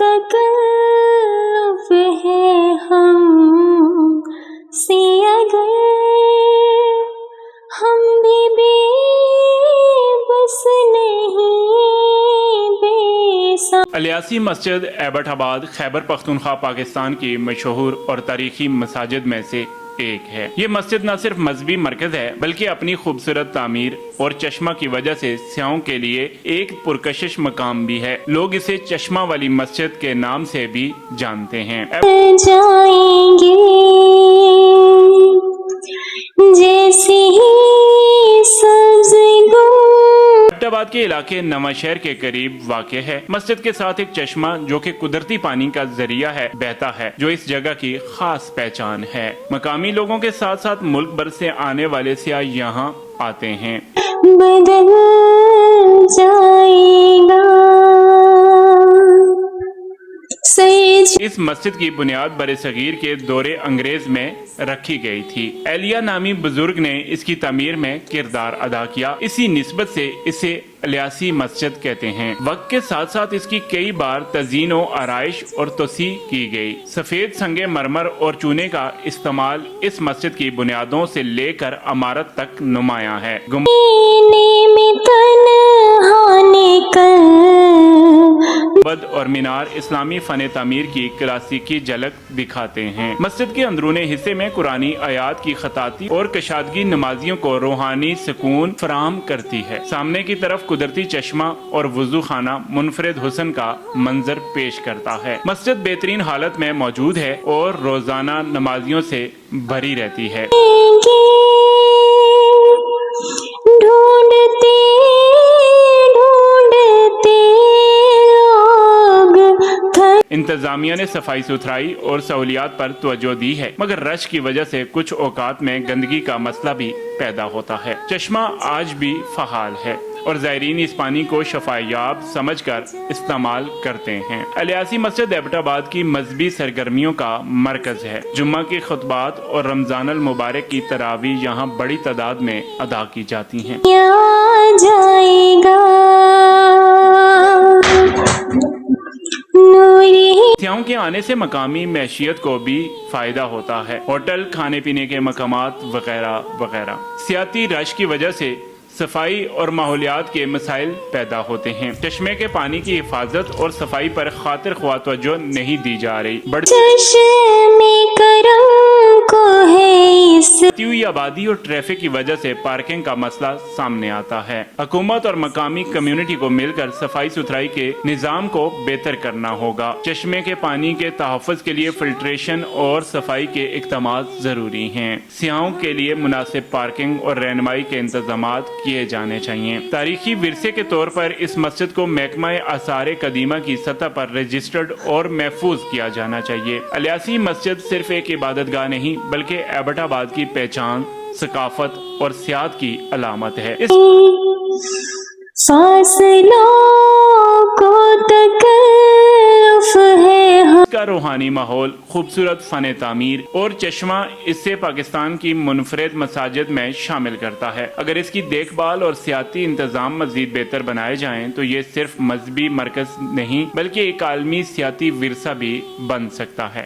تکلف ہے ہم سے اگر ہم بھی بے بس نہیں بے سا۔ الیاسی مسجد ایبٹ آباد خیبر پختونخوا پاکستان کی مشہور اور تاریخی مساجد میں سے ایک ہے۔ یہ مسجد نہ صرف مذہبی مرکز ہے بلکہ اپنی خوبصورت تعمیر اور چشمہ کی وجہ سے سیاحوں کے لیے ایک پرکشش مقام بھی ہے۔ لوگ اسے چشمہ والی مسجد کے نام سے بھی جانتے ہیں۔ جائیں گے جیسی سبز ایبٹ آباد کے علاقے نواں شہر کے قریب واقع ہے۔ مسجد کے ساتھ ایک چشمہ جو کہ قدرتی پانی کا ذریعہ ہے بہتا ہے، جو اس جگہ کی خاص پہچان ہے۔ مقامی لوگوں کے ساتھ ساتھ ملک بھر سے آنے والے سیاح یہاں آتے ہیں۔ بدل جائے گا اس مسجد کی بنیاد برصغیر کے دور انگریز میں رکھی گئی تھی۔ ایلیا نامی بزرگ نے اس کی تعمیر میں کردار ادا کیا، اسی نسبت سے اسے الیاسی مسجد کہتے ہیں۔ وقت کے ساتھ ساتھ اس کی کئی بار تزئین و آرائش اور توسیع کی گئی۔ سفید سنگ مرمر اور چونے کا استعمال اس مسجد کی بنیادوں سے لے کر عمارت تک نمایاں ہے۔ گنبد اور مینار اسلامی فن تعمیر کی کلاسیکی جھلک دکھاتے ہیں۔ مسجد کے اندرون حصے میں قرآنی آیات کی خطاطی اور کشادگی نمازیوں کو روحانی سکون فراہم کرتی ہے۔ سامنے کی طرف قدرتی چشمہ اور وضو خانہ منفرد حسن کا منظر پیش کرتا ہے۔ مسجد بہترین حالت میں موجود ہے اور روزانہ نمازیوں سے بھری رہتی ہے۔ انتظامیہ نے صفائی ستھرائی اور سہولیات پر توجہ دی ہے، مگر رش کی وجہ سے کچھ اوقات میں گندگی کا مسئلہ بھی پیدا ہوتا ہے۔ چشمہ آج بھی فعال ہے اور زائرین اس پانی کو شفایاب سمجھ کر استعمال کرتے ہیں۔ الیاسی مسجد ایبٹ آباد کی مذہبی سرگرمیوں کا مرکز ہے۔ جمعہ کے خطبات اور رمضان المبارک کی تراویح یہاں بڑی تعداد میں ادا کی جاتی ہیں۔ جائے گا سیاحوں کے آنے سے مقامی معیشت کو بھی فائدہ ہوتا ہے۔ ہوٹل، کھانے پینے کے مقامات وغیرہ وغیرہ۔ سیاحتی رش کی وجہ سے صفائی اور ماحولیات کے مسائل پیدا ہوتے ہیں۔ چشمے کے پانی کی حفاظت اور صفائی پر خاطر خواہ توجہ نہیں دی جا رہی۔ چشمے کرم کو ہے بڑھتی ہوئی آبادی اور ٹریفک کی وجہ سے پارکنگ کا مسئلہ سامنے آتا ہے۔ حکومت اور مقامی کمیونٹی کو مل کر صفائی ستھرائی کے نظام کو بہتر کرنا ہوگا۔ چشمے کے پانی کے تحفظ کے لیے فلٹریشن اور صفائی کے اقدامات ضروری ہیں۔ سیاحوں کے لیے مناسب پارکنگ اور رہنمائی کے انتظامات کیے جانے چاہیے۔ تاریخی ورثے کے طور پر اس مسجد کو محکمہ آثار قدیمہ کی سطح پر رجسٹرڈ اور محفوظ کیا جانا چاہیے۔ الیاسی مسجد صرف ایک عبادت گاہ نہیں بلکہ ایبٹ آباد کی پہچان، ثقافت اور سیاحت کی علامت ہے۔ فاصلوں کو تکلف ہے اس کا روحانی ماحول، خوبصورت فن تعمیر اور چشمہ اسے پاکستان کی منفرد مساجد میں شامل کرتا ہے۔ اگر اس کی دیکھ بھال اور سیاحتی انتظام مزید بہتر بنائے جائیں تو یہ صرف مذہبی مرکز نہیں بلکہ ایک عالمی سیاحتی ورثہ بھی بن سکتا ہے۔